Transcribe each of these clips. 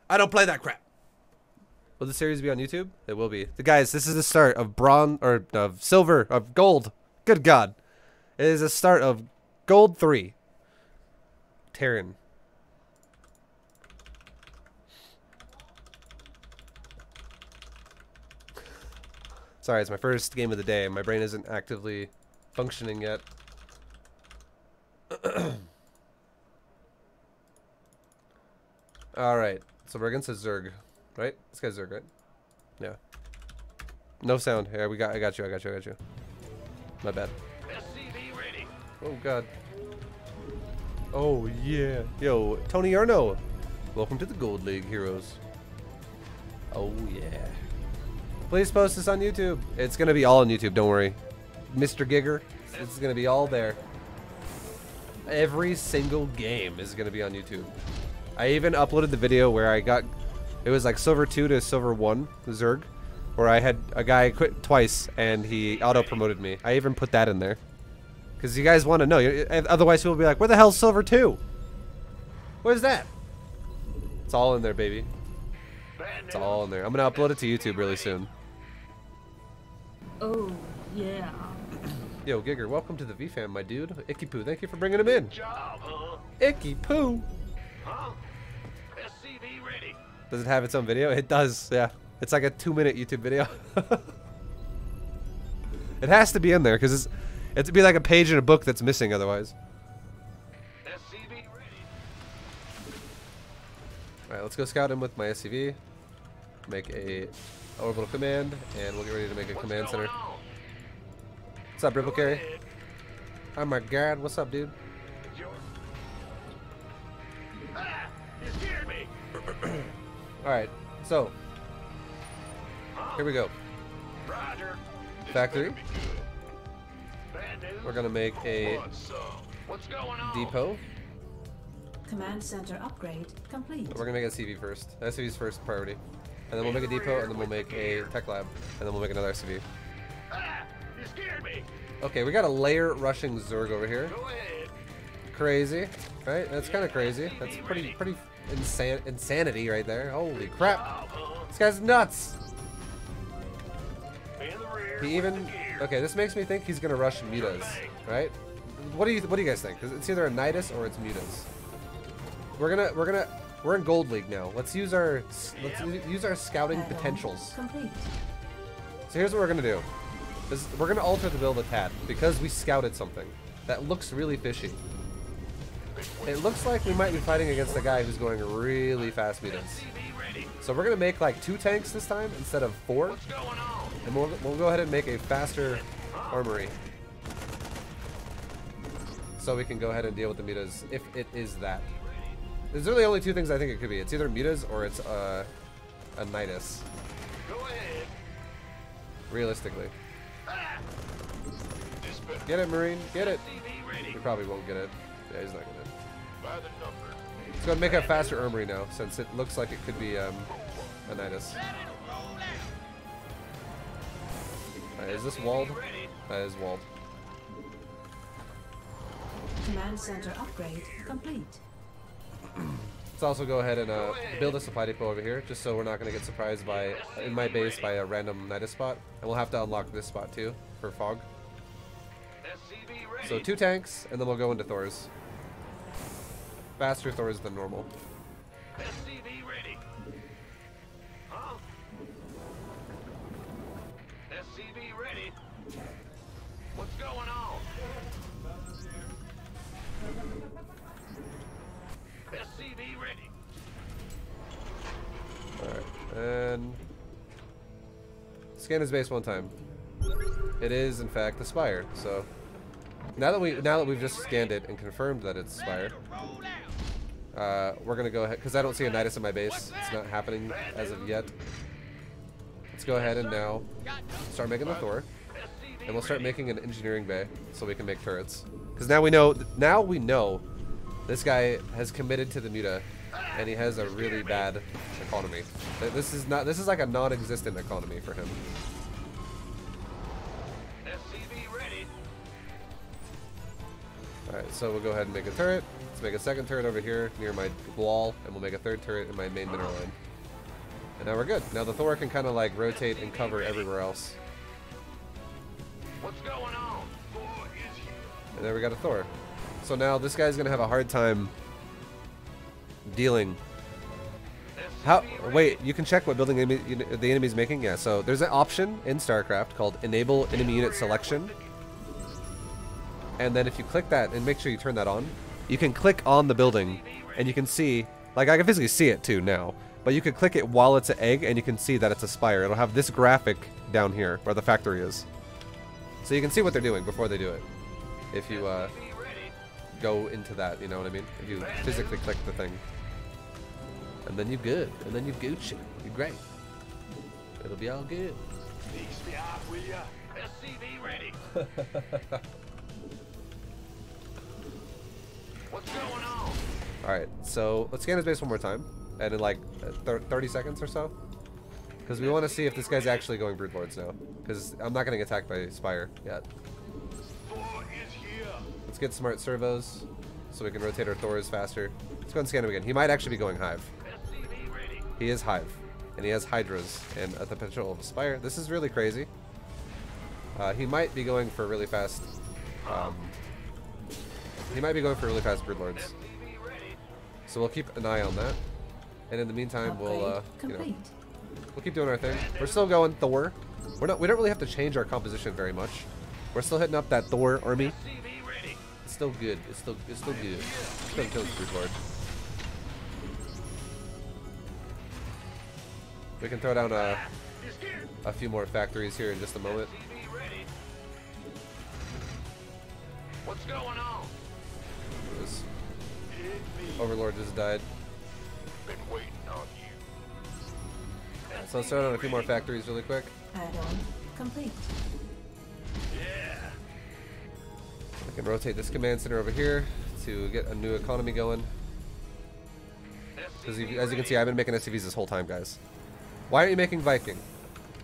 I don't play that crap. Will the series be on YouTube? It will be. Guys, this is the start of bronze, or of silver, of gold. Good God. It is the start of gold 3. Terran. Sorry, it's my first game of the day. My brain isn't actively functioning yet. Alright, so we're against a Zerg, right? This guy's Zerg, right? Yeah. No sound. Yeah, I got you. My bad. Oh, God. Oh, yeah. Yo, Tony Arno. Welcome to the Gold League, heroes. Oh, yeah. Please post this on YouTube. It's going to be all on YouTube, don't worry. Mr. Gigger, it's going to be all there. Every single game is going to be on YouTube. I even uploaded the video where I got, it was like Silver 2 to Silver 1, Zerg, where I had a guy quit twice and he auto-promoted me. I even put that in there. Because you guys want to know. Otherwise people will be like, where the hell's Silver 2? Where's that? It's all in there, baby. It's all in there. I'm going to upload it to YouTube really soon. Oh, yeah. Yo, Gigger, welcome to the V-Fam, my dude. Icky Poo, thank you for bringing him in. Icky Poo. Does it have its own video? It does, yeah. It's like a 2-minute YouTube video. It has to be in there, because it'd be like a page in a book that's missing otherwise. Alright, let's go scout him with my SCV. Make a orbital command, and we'll get ready to make a command center. What's up, Ripple Carry? Oh my God, what's up, dude? Alright, so here we go. Factory. We're gonna make a depot. Command center upgrade complete. We're gonna make a CV first. SCV's first priority. And then we'll make a depot, and then we'll make a tech lab, and then we'll make another SCV. Okay, we got a layer rushing Zerg over here. Crazy, right? That's kind of crazy. That's pretty insanity right there. Holy crap! This guy's nuts. He even this makes me think he's gonna rush mutas, right? What do you guys think? It's either a Nidus or it's mutas. We're in Gold League now. Let's use our scouting potentials. So here's what we're gonna do. We're gonna alter the build a tad because we scouted something that looks really fishy. It looks like we might be fighting against a guy who's going really fast mutas. So we're gonna make like 2 tanks this time instead of 4, and we'll go ahead and make a faster armory. So we can go ahead and deal with the mutas if it is that. There's really only 2 things I think it could be. It's either mutas or it's a Nidus. Realistically. Get it, Marine. Get it. He probably won't get it. Yeah, he's not gonna. Let's go and make a faster armory now, since it looks like it could be a Nidus. Is this walled? That is walled. Command center upgrade complete. Let's also go ahead and build a supply depot over here, just so we're not going to get surprised in my base by a random Nidus spot. And we'll have to unlock this spot too, for fog. So 2 tanks, and then we'll go into Thors. Faster Thors than normal. SCV ready. Huh? SCV ready. What's going on? SCV ready. Alright, and scan his base one time. It is in fact the Spire, so now that we've just scanned it and confirmed that it's Spire, we're gonna go ahead, because I don't see a Nidus in my base. It's not happening as of yet. Let's go ahead and now start making the Thor, and we'll start making an engineering bay so we can make turrets. Because now we know this guy has committed to the muta, and he has a really bad economy. This is like a non-existent economy for him. SCV ready. Alright, so we'll go ahead and make a turret. Let's make a second turret over here near my wall, and we'll make a third turret in my main mineral line. And now we're good. Now the Thor can kind of like rotate and cover everywhere else. What's going on? And there we got a Thor. So now this guy's gonna have a hard time dealing. How? Wait, you can check what building the enemy's making. Yeah. So there's an option in StarCraft called Enable Enemy Unit Selection. And then if you click that and make sure you turn that on, you can click on the building and you can see, like I can physically see it too now, but you can click it while it's an egg and you can see that it's a spire. It'll have this graphic down here where the factory is. So you can see what they're doing before they do it. If you go into that, you know what I mean? If you physically click the thing. And then you're good. And then you're Gucci. You're great. It'll be all good. Ease me up, will ya? SCV ready. What's going on? Alright, so let's scan his base one more time. And in like 30 seconds or so. Because we want to see if this guy's actually going Broodlords now. Because I'm not getting attacked by Spire yet. Thor is here. Let's get smart servos so we can rotate our Thors faster. Let's go and scan him again. He might actually be going Hive. SCV ready. He is Hive. And he has Hydras and the potential of a Spire. This is really crazy. He might be going for really fast. He might be going for really fast Broodlords. SCV ready. So we'll keep an eye on that. And in the meantime, we'll we'll keep doing our thing. We're still going Thor. We don't really have to change our composition very much. We're still hitting up that Thor army. SCV ready. It's still good. It's still good. Still kills Broodlord. We can throw down a few more factories here in just a moment. SCV ready. What's going on? This Hit me. Overlord just died. Been waiting on you. So let's throw down a few more factories really quick. Add-on complete. Yeah. I can rotate this command center over here to get a new economy going. Because as you can see, I've been making SCVs this whole time, guys. Why aren't you making Viking?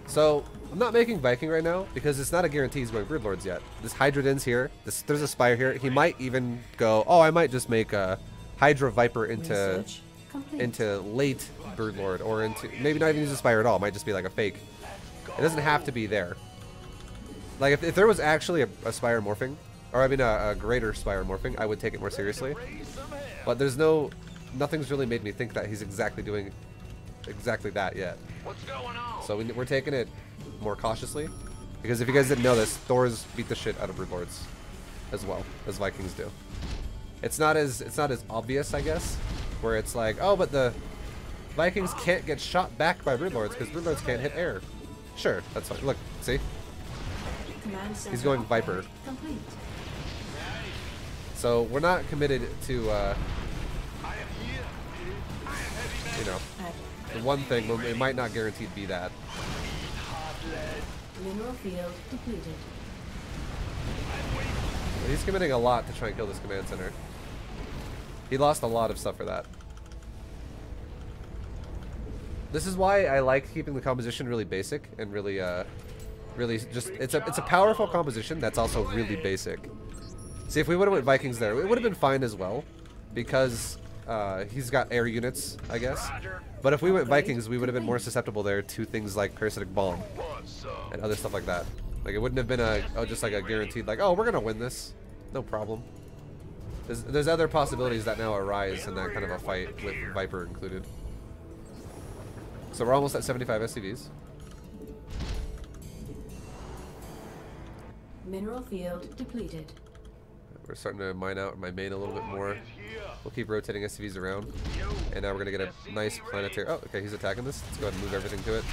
So, I'm not making Viking right now because it's not a guarantee he's going Broodlords yet. This Hydrodin's here. There's a Spire here. He might even go, oh, I might just make a Hydra Viper Research complete. into late Broodlord, or into, maybe not even use a Spire at all. It might just be like a fake. It doesn't have to be there. Like, if there was actually a Spire morphing, or I mean a greater Spire morphing, I would take it more seriously. But there's nothing's really made me think that he's exactly doing exactly that yet. What's going on? So we're taking it more cautiously, because if you guys didn't know this, Thors beat the shit out of Broodlords as well as Vikings do. It's not as obvious, I guess, where it's like, oh, but the Vikings can't get shot back by Broodlords because Broodlords can't hit air. Sure, that's fine. Look, see? Command center He's going upgrade Viper. Complete. So we're not committed to, I am here. I am heavy you know, Add the one thing. It might not guaranteed be that. hard lead. mineral field depleted. But he's committing a lot to try and kill this command center. He lost a lot of stuff for that. This is why I like keeping the composition really basic and really just it's a powerful composition that's also really basic. See, if we would have went Vikings there, it would have been fine as well, because he's got air units, I guess. But if we went Vikings, we would have been more susceptible there to things like parasitic bomb and other stuff like that. Like, it wouldn't have been just like a guaranteed, like, oh, we're gonna win this, no problem. There's other possibilities that now arise in that kind of a fight with Viper included. So we're almost at 75 SCVs. Mineral field depleted. We're starting to mine out my main a little bit more. We'll keep rotating SCVs around. And now we're going to get a nice planetary... Oh, okay, he's attacking this. Let's go ahead and move everything to it.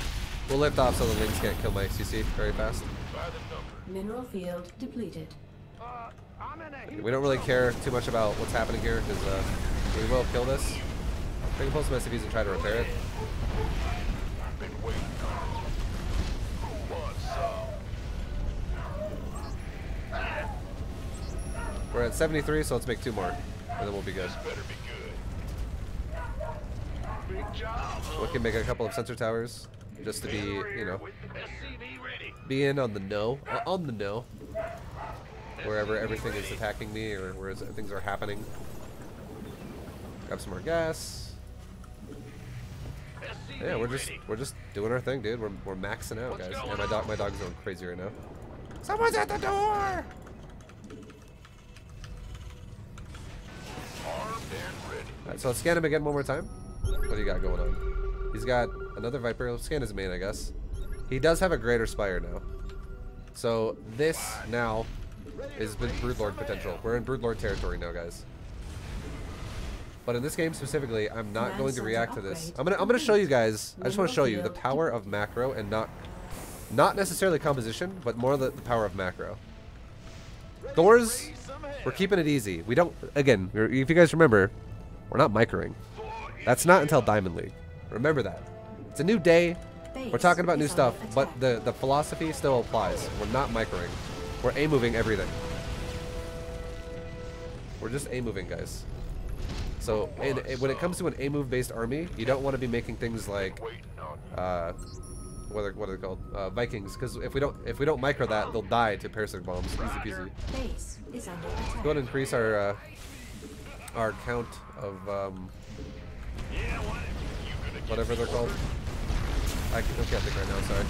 We'll lift off so the Lings can't kill my XCC very fast. Mineral field depleted. We don't really care too much about what's happening here, because we will kill this. We can pull some SCVs and try to repair it. We're at 73, so let's make 2 more, and then we'll be good. We can make a couple of sensor towers, just to be, you know, be in on the know, wherever everything is attacking me or where things are happening. Grab some more gas. Yeah, we're just doing our thing, dude. We're maxing out, guys. And my dog's going crazy right now. Someone's at the door. Alright, so let's scan him again one more time. What do you got going on? He's got another Viper. Let's scan his main, I guess. He does have a greater Spire now. So this now is Broodlord potential. We're in Broodlord territory now, guys. But in this game specifically, I'm not going to react to this. I'm gonna show you guys. I just want to show you the power of macro and not necessarily composition, but more the power of macro. Thors, we're keeping it easy. We don't. Again, if you guys remember, we're not microing. That's not until Diamond League. Remember that. It's a new day. We're talking about new stuff, but the philosophy still applies. We're not microing. We're A-moving everything. We're just A-moving, guys. So when it comes to an A-move based army, you don't want to be making things like what are they called? Vikings, because if we don't micro that, they'll die to parasitic bombs. Easy peasy. Go ahead and increase our count of whatever they're called. I can't think right now. Sorry.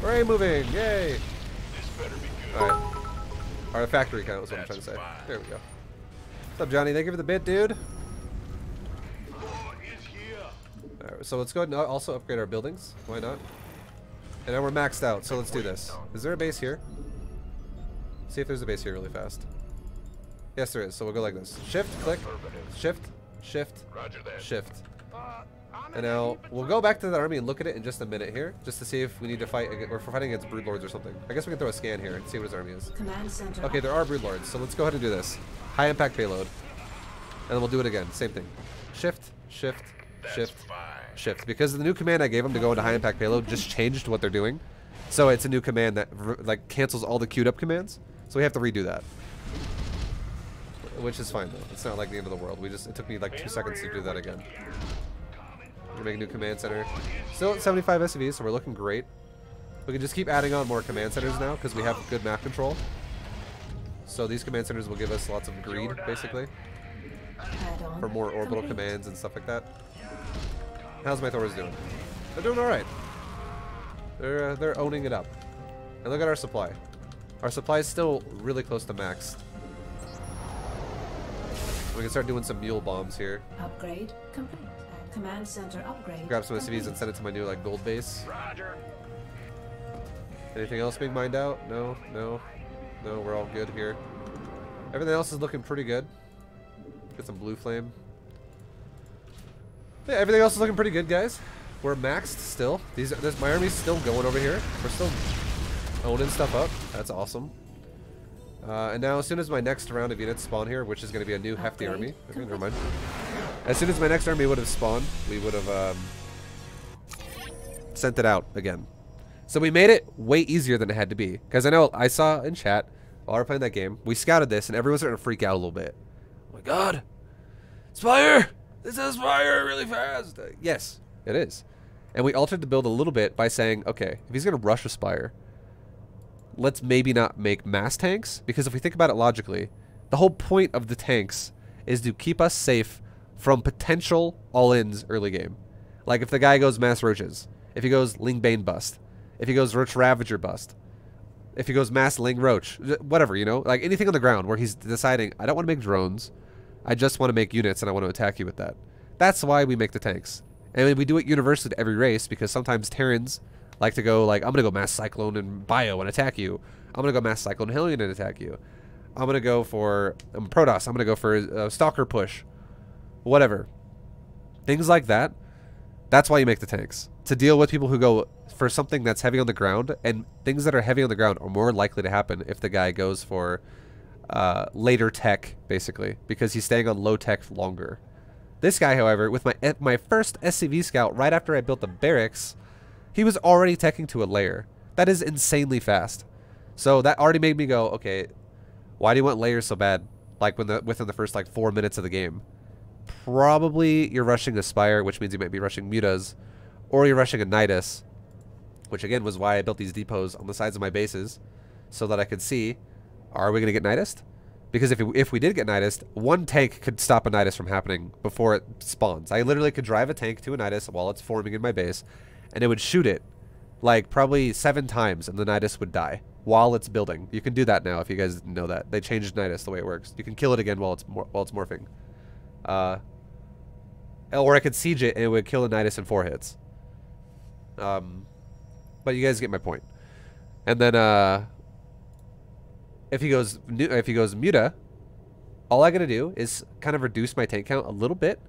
We're A-moving. Yay! Alright. Our factory count is what I'm trying to say. There we go. What's up, Johnny? Thank you for the bit, dude. Alright, so let's go ahead and also upgrade our buildings. Why not? And now we're maxed out, so let's do this. Is there a base here? See if there's a base here really fast. Yes, there is. So we'll go like this. Shift, click, shift, shift, shift. And now we'll go back to the army and look at it in just a minute here, just to see if we need to fight, or if we're fighting against Broodlords or something. I guess we can throw a scan here and see what his army is. Okay, there are Broodlords, so let's go ahead and do this. High impact payload. And then we'll do it again. Same thing. Shift, shift, shift, shift. Because the new command I gave them to go into high impact payload just changed what they're doing. So it's a new command that like cancels all the queued up commands. So we have to redo that. Which is fine though. It's not like the end of the world. It took me like 2 seconds to do that again. We're making a new command center. Still at 75 SCVs, so we're looking great. We can just keep adding on more command centers now because we have good map control. So these command centers will give us lots of greed, basically, for more orbital commands and stuff like that. How's my Thors doing? They're doing all right. They're owning it up. And look at our supply. Our supply is still really close to max. We can start doing some mule bombs here. Upgrade complete. Command center upgrade. Grab some SCVs and send it to my new like gold base. Roger. Anything else being mined out? No, no, no. We're all good here. Everything else is looking pretty good. Get some blue flame. Yeah, everything else is looking pretty good, guys. We're maxed still. My army's still going over here. We're still owning stuff up. That's awesome. And now, as soon as my next round of units spawn here, which is going to be a new hefty army. Okay, never mind. As soon as my next army would have spawned, we would have sent it out again. So we made it way easier than it had to be. Because I saw in chat, while we were playing that game, we scouted this, and everyone's starting to freak out a little bit. Oh my god! Spire! This is Spire really fast! Yes, it is. And we altered the build a little bit by saying, okay, if he's going to rush a Spire, let's maybe not make mass tanks. Because if we think about it logically, the whole point of the tanks is to keep us safe from potential all-ins early game. Like if the guy goes mass roaches, if he goes Ling Bane bust, if he goes Roach Ravager bust, if he goes mass Ling Roach, whatever, you know, like anything on the ground where he's deciding, I don't want to make drones, I just want to make units and I want to attack you with that. That's why we make the tanks. And we do it universally to every race because sometimes Terrans like to go like, I'm going to go mass Cyclone and Bio and attack you. I'm going to go mass Cyclone Hellion and attack you. I'm going to go for Protoss. I'm going to go for Stalker Push. Whatever. Things like that. That's why you make the tanks. To deal with people who go for something that's heavy on the ground, and things that are heavy on the ground are more likely to happen if the guy goes for later tech, basically, because he's staying on low tech longer. This guy, however, with my first SCV scout right after I built the barracks, he was already teching to a layer. That is insanely fast. So that already made me go, okay, why do you want layers so bad? Like within the first like 4 minutes of the game. Probably you're rushing a Spire, which means you might be rushing Mutas, or you're rushing a Nidus, which again was why I built these depots on the sides of my bases, so that I could see, are we going to get Nidused? Because if we did get Nidus, one tank could stop a Nidus from happening before it spawns. I literally could drive a tank to a Nidus while it's forming in my base, and it would shoot it like probably 7 times, and the Nidus would die while it's building. You can do that now if you guys didn't know that. They changed Nidus the way it works. You can kill it again while it's morphing. Or I could siege it and it would kill the Nidus in 4 hits. But you guys get my point. And then if he goes Muta, all I gotta do is kind of reduce my tank count a little bit,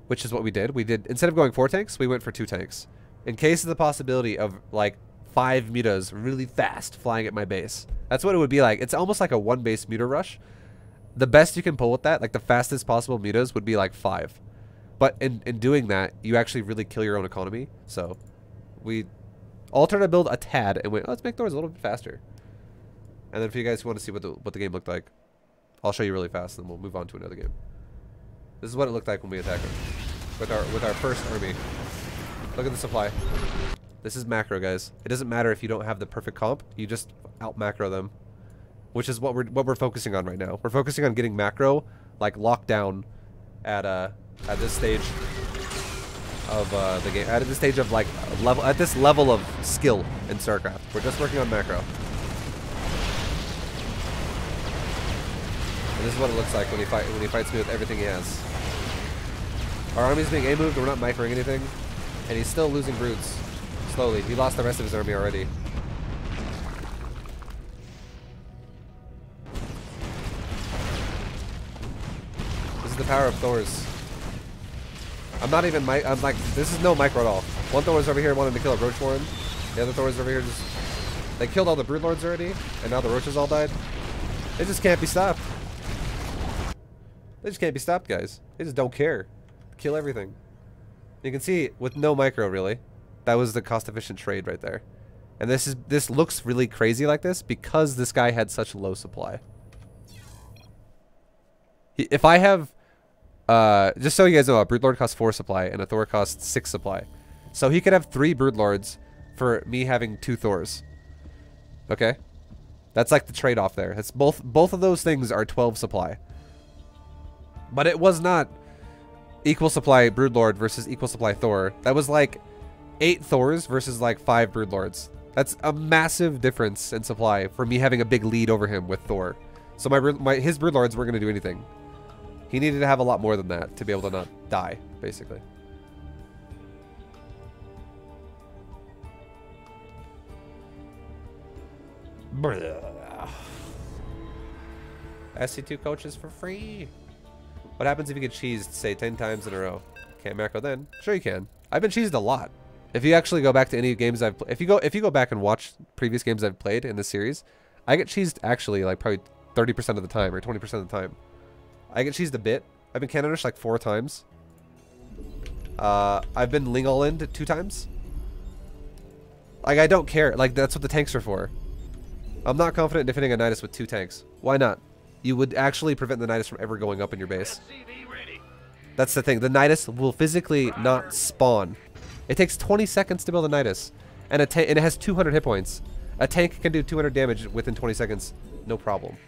which is what we did. Instead of going 4 tanks, we went for 2 tanks. In case of the possibility of like 5 mutas really fast flying at my base. That's what it would be like. It's almost like a 1 base muta rush. The best you can pull with that, like the fastest possible mutas, would be like 5. But in doing that, you actually really kill your own economy. So we altered our build a tad and went, oh, let's make Thors a little bit faster. And then if you guys want to see what the game looked like, I'll show you really fast, and then we'll move on to another game. This is what it looked like when we attacked them with our first army. Look at the supply. This is macro, guys. It doesn't matter if you don't have the perfect comp. You just out macro them, which is what we're focusing on right now. We're focusing on getting macro like locked down at this stage of the game. At this stage of like this level of skill in StarCraft. We're just working on macro. And this is what it looks like when he fights me with everything he has. Our army's being A-moved, we're not microing anything. And he's still losing brutes. Slowly. He lost the rest of his army already. This is the power of Thors. I'm not even I'm like, this is no micro at all. One Thor is over here wanting to kill a Roach Warren. The other Thor is over here just... They killed all the Broodlords already, and now the Roaches all died. They just can't be stopped. They just can't be stopped, guys. They just don't care. Kill everything. You can see, with no micro, really. That was the cost-efficient trade right there. And this looks really crazy like this because this guy had such low supply. If I have... just so you guys know, a Broodlord costs 4 supply and a Thor costs 6 supply. So he could have 3 Broodlords for me having 2 Thors. Okay? That's like the trade-off there. It's both of those things are 12 supply. But it was not equal supply Broodlord versus equal supply Thor. That was like 8 Thors versus like 5 Broodlords. That's a massive difference in supply for me having a big lead over him with Thor. So his Broodlords weren't going to do anything. He needed to have a lot more than that to be able to not die, basically. SC2 coaches for free. What happens if you get cheesed, say, 10 times in a row? Can't macro then? Sure you can. I've been cheesed a lot. If you actually go back to any games I've played, if you go back and watch previous games I've played in this series, I get cheesed actually like probably 30% of the time or 20% of the time. I get cheesed a bit. I've been cannonished like 4 times. I've been Ling all in 2 times. Like, I don't care. Like, that's what the tanks are for. I'm not confident in defending a Nidus with 2 tanks. Why not? You would actually prevent the Nidus from ever going up in your base. That's the thing. The Nidus will physically not spawn. It takes 20 seconds to build a Nidus. And it has 200 hit points. A tank can do 200 damage within 20 seconds. No problem.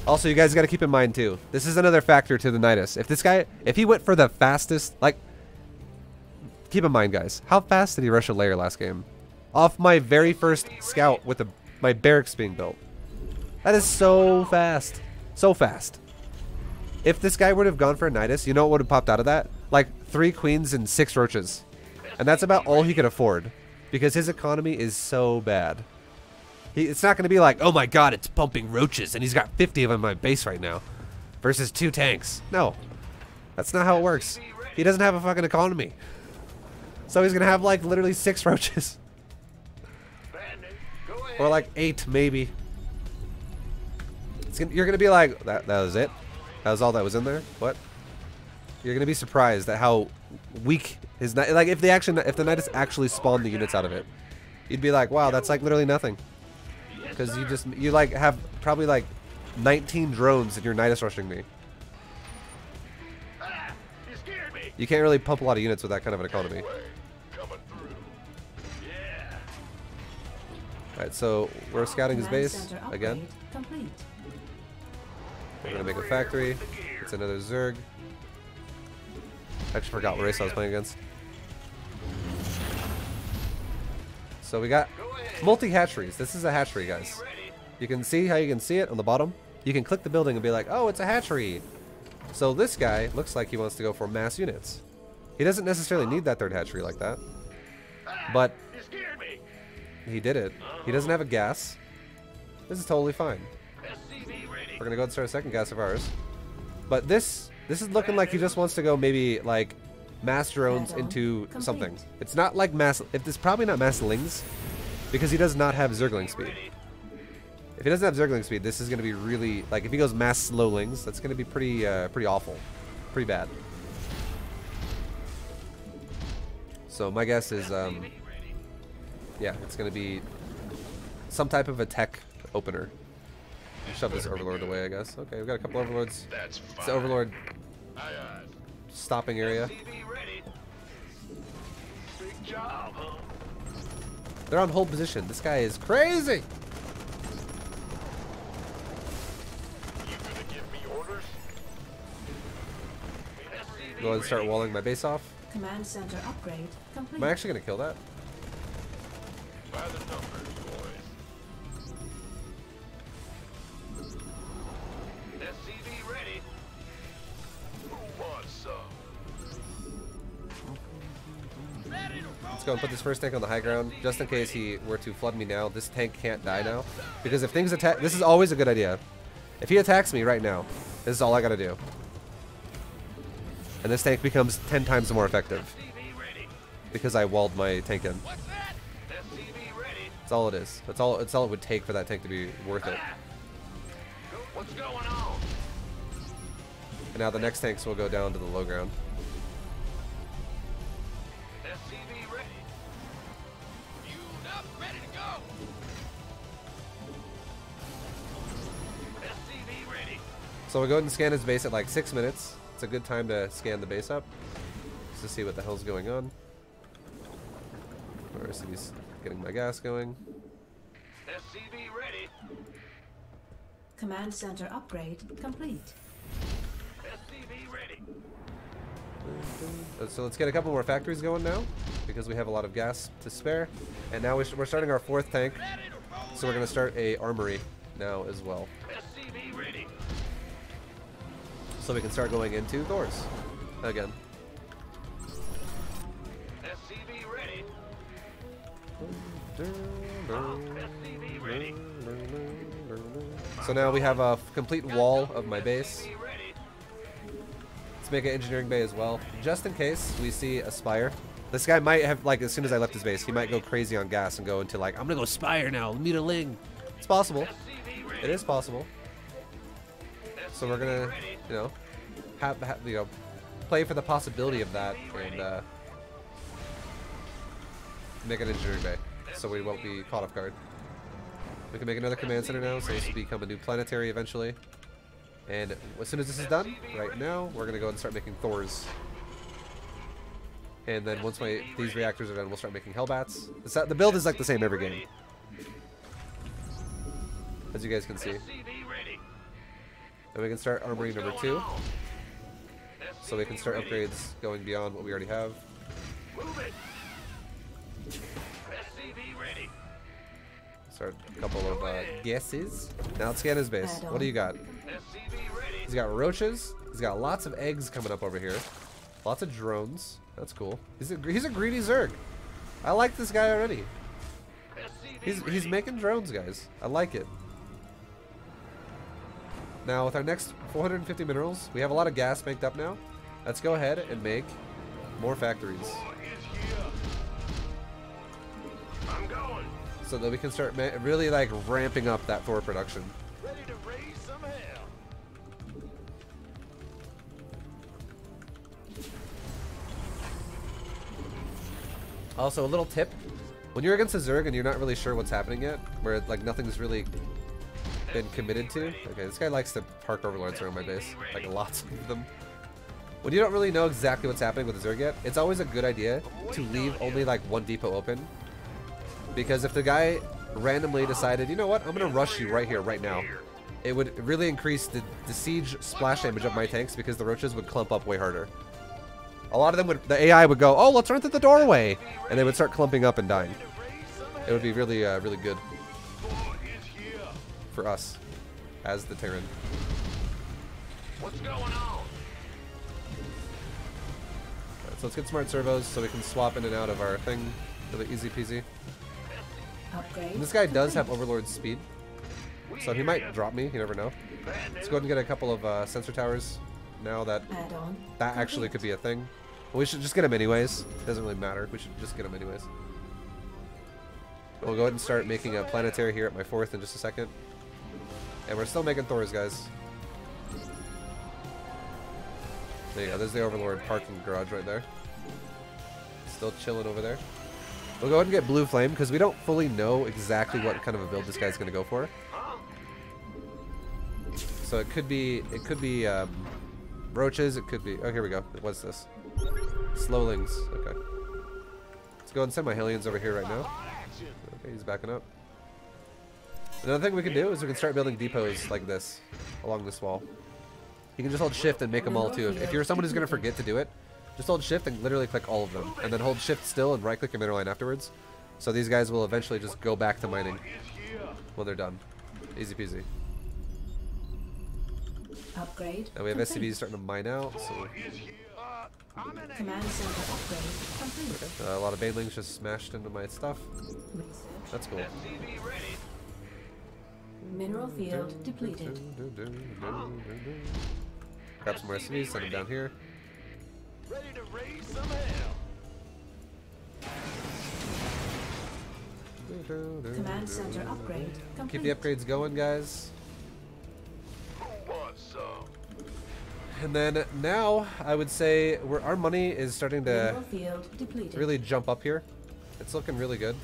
Also, you guys got to keep in mind, too, this is another factor to the Nidus. If he went for the fastest, like, keep in mind, guys, how fast did he rush a layer last game? Off my very first scout with my barracks being built. That is so fast. So fast. If this guy would have gone for a Nidus, you know what would have popped out of that? Like, 3 queens and 6 roaches. And that's about all he could afford. Because his economy is so bad. It's not going to be like, oh my god, it's pumping roaches and he's got 50 of them in my base right now. Versus 2 tanks. No. That's not how it works. He doesn't have a fucking economy. So he's going to have like literally 6 roaches. Or like 8 maybe. You're going to be like, that was it? That was all that was in there? What? You're going to be surprised at how weak his... Like if the Nidus actually spawned the units out of it. You'd be like, wow, that's like literally nothing. Because you like have probably like 19 drones and you're Nidus rushing me. Ah, you scared me. You can't really pump a lot of units with that kind of an economy. Coming through. Yeah. Alright, so we're scouting his Command base center again. upgrade complete. We're gonna make a factory. It's another Zerg. I actually forgot what race I was playing against. So we got multi-hatcheries. This is a hatchery, guys. You can see how you can see it on the bottom. You can click the building and be like, oh, it's a hatchery. So this guy looks like he wants to go for mass units. He doesn't necessarily need that third hatchery like that. But he did it. He doesn't have a gas. This is totally fine. We're gonna go and start a second gas of ours. But this is looking like he just wants to go maybe like mass drones into something. It's not like mass. It's probably not mass lings because he does not have Zergling speed. If he doesn't have Zergling speed, this is gonna be really like if he goes mass slow lings, that's gonna be pretty awful, pretty bad. So my guess is yeah, it's gonna be some type of a tech opener. Shove this overlord away, I guess. Okay, we've got a couple overlords. That's fine. It's the overlord stopping area. Big job, huh? They're on hold position. This guy is crazy. You gonna give me orders? Go ahead and start walling my base off. Command center upgrade complete. Am I actually gonna kill that? By the numbers, boys. SCV ready. Who wants some? Let's go and put this first tank on the high ground, just in case he were to flood me now. This tank can't die now, because if things attack, this is always a good idea. If he attacks me right now, this is all I gotta do, and this tank becomes 10 times more effective because I walled my tank in. That's all it is. That's all it would take for that tank to be worth it. What's going on? And now the next tanks will go down to the low ground. SCV ready. Fueled up, ready to go. SCV ready. So we'll go ahead and scan his base at like 6 minutes. It's a good time to scan the base up just to see what the hell's going on. Or is he's getting my gas going? SCV ready. Command center upgrade complete. SCV ready. So let's get a couple more factories going now, because we have a lot of gas to spare. And now we're starting our 4th tank, so we're going to start a armory now as well. SCV ready. So we can start going into Thors again. SCV ready. SCV ready. So now we have a complete wall of my base. SCV ready. Let's make an engineering bay as well, just in case we see a spire. This guy might have, like, as soon as I left his base, he might go crazy on gas and go into, like, I'm gonna go spire now, meet a ling. It's possible. It is possible. So we're gonna, you know, you know, play for the possibility of that and make an engineering bay, so we won't be caught off guard. We can make another command center now, so this will become a new planetary eventually. And as soon as this is done, right now, we're gonna go ahead and start making Thors. And then once these reactors are done, we'll start making Hellbats. The build is like the same every game, as you guys can see. And we can start armory number 2, so we can start upgrades going beyond what we already have. Move it. SCV ready. Start a couple of guesses. Now let's scan his base. What do you got? SCV ready. He's got roaches. He's got lots of eggs coming up over here. Lots of drones. That's cool. He's a greedy Zerg. I like this guy already. He's making drones, guys. I like it. Now with our next 450 minerals, we have a lot of gas banked up now. Let's go ahead and make more factories, I'm going. so that we can start really like ramping up that Thor production. Ready to raise some hell. Also, a little tip: when you're against a Zerg and you're not really sure what's happening yet, where like nothing's really been committed to. Okay, this guy likes to park overlords around my base. Like lots of them. When you don't really know exactly what's happening with the Zerg yet, it's always a good idea to leave only like one depot open. Because if the guy randomly decided, you know what, I'm going to rush you right here, right now, it would really increase the siege splash damage of my tanks because the roaches would clump up way harder. A lot of them would, the AI would go, oh, let's run through the doorway. And they would start clumping up and dying. It would be really, really good for us as the Terran. What's going on? Alright, so let's get smart servos so we can swap in and out of our thing. Really easy peasy. And this guy does have overlord speed, so he might drop me. You never know. Let's go ahead and get a couple of sensor towers now that that actually could be a thing. Well, we should just get them anyways. It doesn't really matter. We should just get them anyways. We'll go ahead and start making a planetary here at my 4th in just a second. And we're still making Thors, guys. There you go. There's the overlord parking garage right there. Still chilling over there. We'll go ahead and get blue flame because we don't fully know exactly what kind of a build this guy's going to go for. So it could be roaches. It could be. Oh, here we go. What's this? Slowlings. Okay. Let's go ahead and send my Hellions over here right now. Okay, he's backing up. Another thing we can do is we can start building depots like this along this wall. You can just hold shift and make them all too. If you're someone who's going to forget to do it, just hold shift and literally click all of them. And then hold shift still and right click your mineral line afterwards. So these guys will eventually just go back to mining when they're done. Easy peasy. Upgrade. And we have SCVs starting to mine out. So Command center upgrade complete. okay. A lot of banelings just smashed into my stuff. Research. That's cool. SCV ready. Mineral field depleted. Grab some more SCVs, send them down here. Ready to raise some hell. Command center upgrade complete. Keep the upgrades going, guys. Who wants some? And then now, I would say our money is starting to Mineral field depleted. really jump up here. It's looking really good.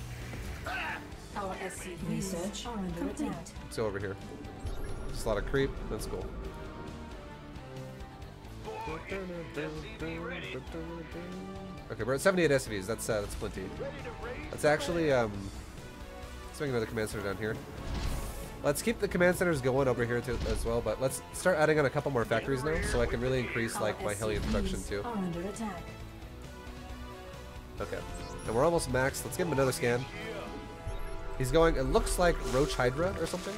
Our SCVs research are under attack. Let's go over here. Just a lot of creep. That's cool. Okay, we're at 78 SCVs. That's plenty. Let's actually let's make another command center down here. Let's keep the command centers going over here too, as well, but let's start adding on a couple more factories now, so I can really increase like my Hellion production too. Are under attack. Okay, and we're almost maxed. Let's give him another scan. He's going. It looks like Roach Hydra or something.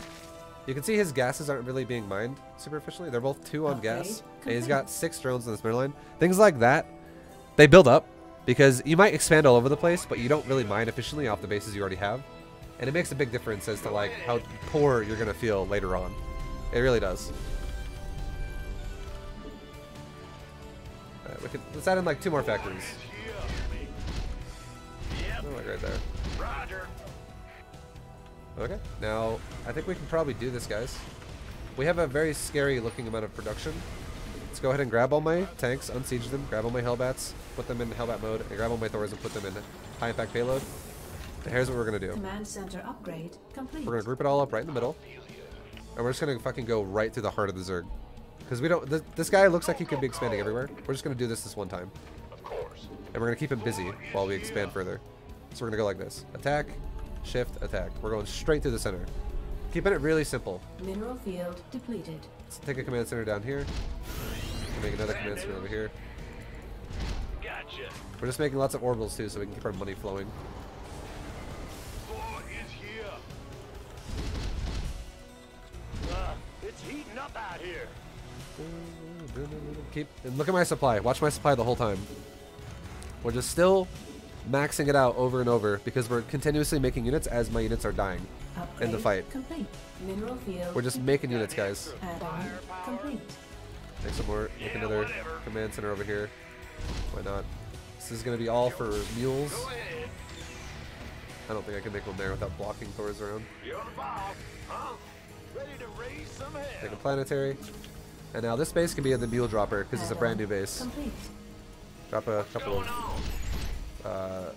You can see his gases aren't really being mined superficially. They're both 2 on gas. And he's got 6 drones in this middle line. Things like that, they build up because you might expand all over the place, but you don't really mine efficiently off the bases you already have. And it makes a big difference as to like how poor you're gonna feel later on. It really does. Alright, let's add in like 2 more factories. Oh, like right there. Roger. Okay, now I think we can probably do this, guys. We have a very scary looking amount of production. Let's go ahead and grab all my tanks, unsiege them, grab all my Hellbats, put them in Hellbat mode, and grab all my Thors and put them in high impact payload. And here's what we're gonna do. Command center upgrade complete. We're gonna group it all up right in the middle, and we're just gonna fucking go right through the heart of the Zerg. Because we don't, this guy looks like he could be expanding everywhere. We're just gonna do this one time. Of course. And we're gonna keep him busy while we expand further. So we're gonna go like this. Attack, shift, attack. We're going straight through the center. Keeping it really simple. Mineral field depleted. Let's take a command center down here. Make another command center over here. Gotcha. We're just making lots of orbitals too so we can keep our money flowing. War is here. It's heating up out here. And look at my supply. Watch my supply the whole time. We're just still maxing it out over and over because we're continuously making units as my units are dying in the fight. Complete. Mineral field. We're just making units, guys. Add-on complete. Make some more. Make another command center over here. Why not? This is going to be all for mules. Go ahead. I don't think I can make one there without blocking Thors around. You're the boss, huh? Ready to raise some hell. Make a planetary. And now this base can be in the mule dropper because it's a brand new base. Complete. Drop a couple of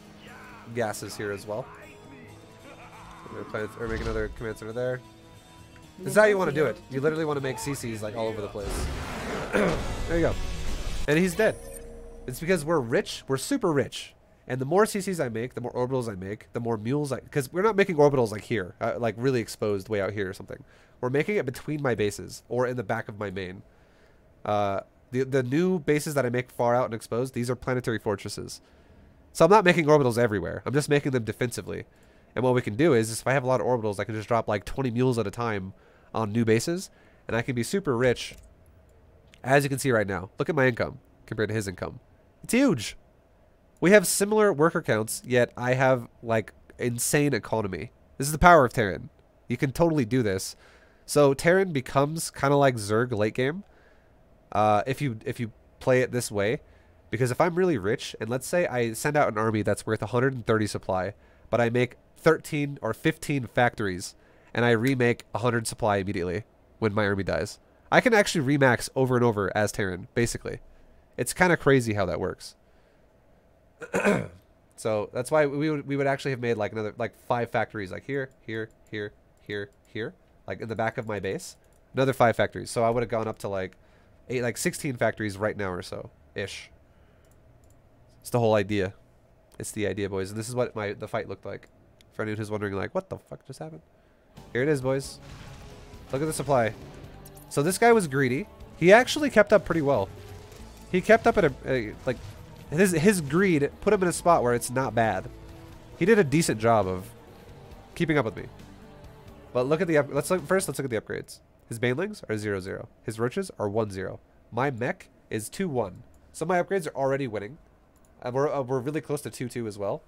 gases here as well. We're gonna make another command center there. This is how you want to do it. You literally want to make CCs like all over the place. There you go. And he's dead. It's because we're rich. We're super rich. And the more CCs I make, the more orbitals I make, the more mules I... Because we're not making orbitals like here. Like really exposed way out here or something. We're making it between my bases. Or in the back of my main. The new bases that I make far out and exposed, these are planetary fortresses. So I'm not making orbitals everywhere. I'm just making them defensively. And what we can do is if I have a lot of orbitals, I can just drop like 20 mules at a time on new bases. And I can be super rich. As you can see right now. Look at my income compared to his income. It's huge. We have similar worker counts, yet I have, like, insane economy. This is the power of Terran. You can totally do this. So Terran becomes kind of like Zerg late game, if you play it this way. Because if I'm really rich, and let's say I send out an army that's worth 130 supply, but I make 13 or 15 factories, and I remake 100 supply immediately when my army dies. I can actually remax over and over as Terran, basically. It's kind of crazy how that works. So that's why we would actually have made like another 5 factories like here, like in the back of my base, another 5 factories. So I would have gone up to like 16 factories right now or so ish. It's the whole idea. It's the idea, boys. And this is what the fight looked like. For anyone who's wondering like what the fuck just happened. Here it is, boys. Look at the supply. So this guy was greedy. He actually kept up pretty well. He kept up at like his greed put him in a spot where it's not bad. He did a decent job of keeping up with me. But look at the first let's look at the upgrades. His banelings are 0-0. His roaches are 1-0. My mech is 2-1. So my upgrades are already winning. And we're really close to 2-2 as well.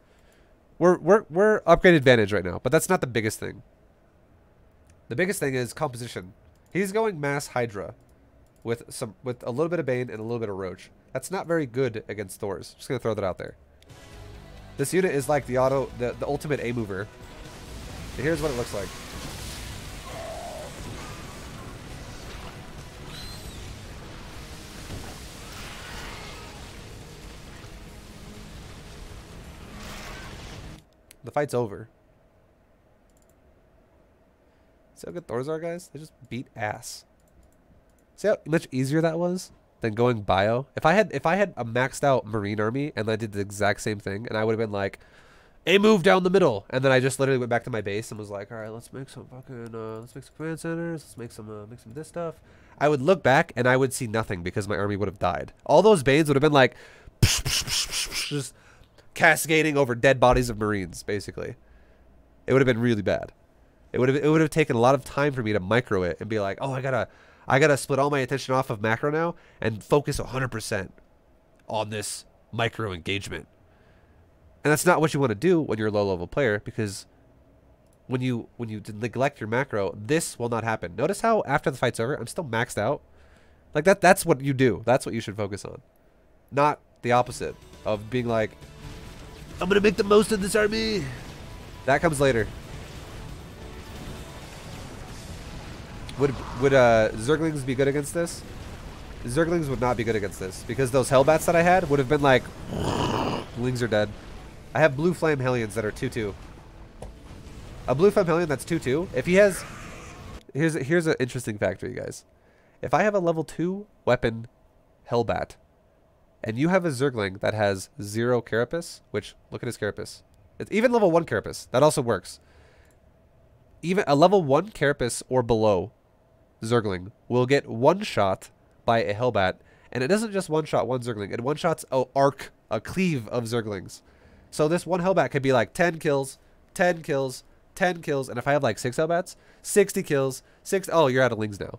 We're upgrade advantage right now, but that's not the biggest thing. The biggest thing is composition. He's going mass Hydra with a little bit of Bane and a little bit of Roach. That's not very good against Thors. Just gonna throw that out there. This unit is like the ultimate A mover. And here's what it looks like. The fight's over. See how good Thors are, guys? They just beat ass. See how much easier that was than going bio? If I had a maxed out Marine army and I did the exact same thing, and I would have been like, a move down the middle, and then I just literally went back to my base and was like, all right, let's make some fucking let's make some command centers, let's make some this stuff. I would look back and I would see nothing because my army would have died. All those Banes would have been like just cascading over dead bodies of Marines, basically. It would have been really bad. It would have taken a lot of time for me to micro it and be like, oh, I gotta split all my attention off of macro now and focus 100% on this micro engagement. And that's not what you want to do when you're a low level player, because when you neglect your macro, this will not happen. Notice how after the fight's over, I'm still maxed out. Like that's what you do. That's what you should focus on. Not the opposite of being like, I'm gonna make the most of this army. That comes later. Would Zerglings be good against this? Zerglings would not be good against this, because those Hellbats that I had would have been like, Lings are dead. I have Blue Flame Hellions that are 2-2. A Blue Flame Hellion that's 2-2. If he has, here's an interesting fact for you guys. If I have a level 2 weapon Hellbat, and you have a Zergling that has 0 Carapace, which look at his Carapace. It's even level 1 Carapace. That also works. Even a level 1 Carapace or below Zergling will get one shot by a Hellbat, and it doesn't just one shot one Zergling. It one shots a cleave of Zerglings. So this one Hellbat could be like 10 kills, 10 kills, 10 kills, and if I have like 6 Hellbats, 60 kills, 6. Oh, you're out of Lings now.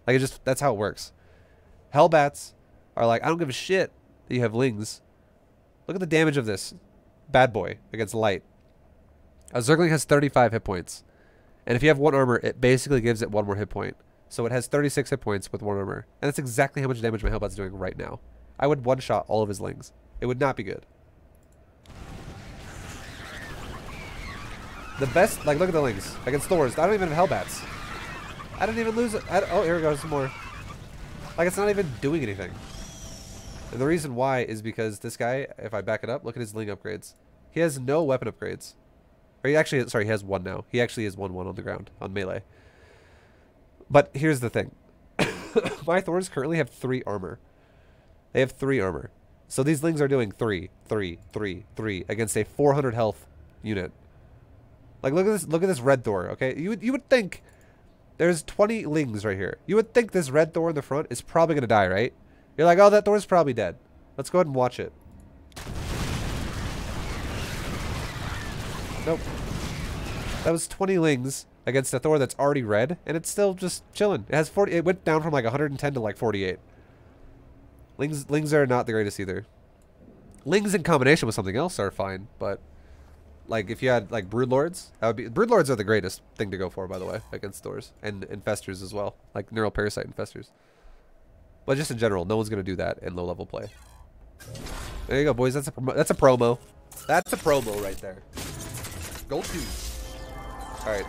Like that's how it works. Hellbats are like, I don't give a shit that you have Lings. Look at the damage of this bad boy against light. A Zergling has 35 hit points. And if you have 1 armor, it basically gives it 1 more hit point. So it has 36 hit points with 1 armor. And that's exactly how much damage my Hellbat's doing right now. I would one-shot all of his Lings. It would not be good. The best, like, look at the Lings. Against Thors. I don't even have Hellbats. I didn't even lose it. Oh, here we go. Some more. Like, it's not even doing anything. And the reason why is because this guy, if I back it up, look at his Ling upgrades. He has no weapon upgrades. Or he actually, sorry, he has 1 now. He actually is 1-1 on the ground, on melee. But here's the thing. My Thors currently have 3 armor. They have 3 armor. So these Lings are doing 3, 3, 3, 3 against a 400 health unit. Like, look at this red Thor, okay? You would think there's 20 Lings right here. You would think this red Thor in the front is probably going to die, right? You're like, oh, that Thor's probably dead. Let's go ahead and watch it. Nope. That was 20 Lings against a Thor that's already red, and it's still just chilling. It has 40. It went down from like 110 to like 48. Lings are not the greatest either. Lings in combination with something else are fine, but like if you had like Broodlords, that would be Broodlords are the greatest thing to go for, by the way, against Thors and Infestors as well, like Neural Parasite Infestors. But just in general, no one's gonna do that in low level play. There you go, boys. That's a promo. That's a promo right there. Gold 2. All right.